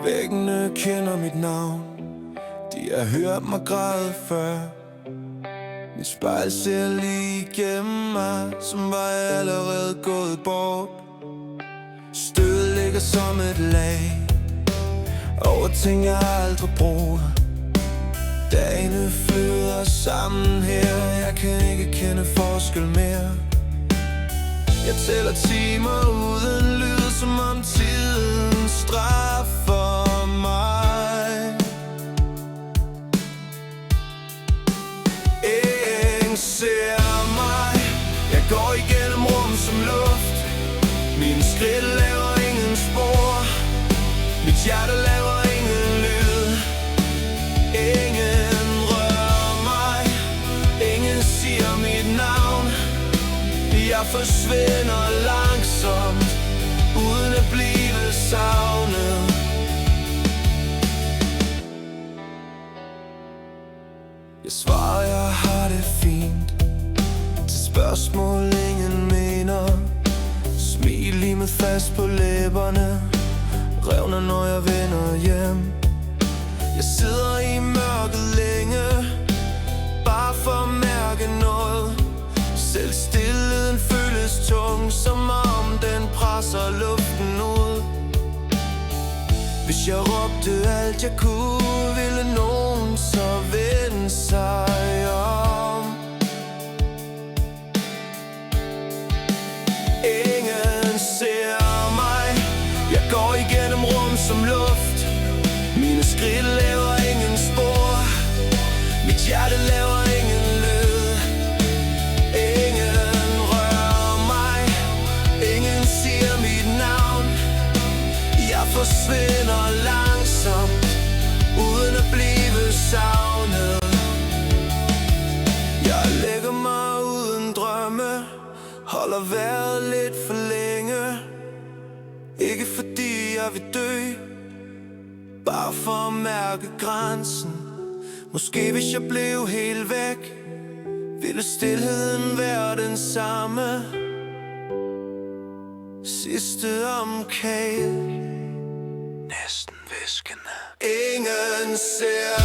Væggene kender mit navn, de har hørt mig græde før. Mit spejl ser lige igennem mig, som var jeg allerede gået bort. Støvet ligger som et lag over ting jeg aldrig bruger. Dagene flyder sammen her, jeg kan ikke kende forskel mere. Jeg tæller timer uden lyd, som om tiden straffer mig. Ingen ser mig, jeg går igennem rum som luft. Mine skridt laver ingen spor, mit hjerte laver ingen lyd. Ingen rører mig, ingen siger mit navn. Jeg forsvinder langsomt, uden at blive savnet. Jeg svarer, jeg har det fint, til spørgsmål ingen mener. Smil limet fast på læberne, revner når jeg vender hjem. Jeg sidder i mørket længe, bare for at mærke noget. Selv stilheden føles tung, som om den presser luften ud. Hvis jeg råbte alt jeg kunne, ville nogen så vende sig om. Ingen ser mig, jeg går igennem rum som luft. Mine skridt laver ingen spor, mit hjerte laver ingen lyd. Ingen rører mig, ingen siger mit navn. Jeg forsvinder langsomt, uden at blive savnet. Jeg lægger mig uden drømme, holder vejret lidt for længe. Ikke fordi jeg vil dø, bare for at mærke grænsen. Måske hvis jeg blev helt væk, ville stilheden være den samme. Sidste omkald, næsten hviskende. Ingen ser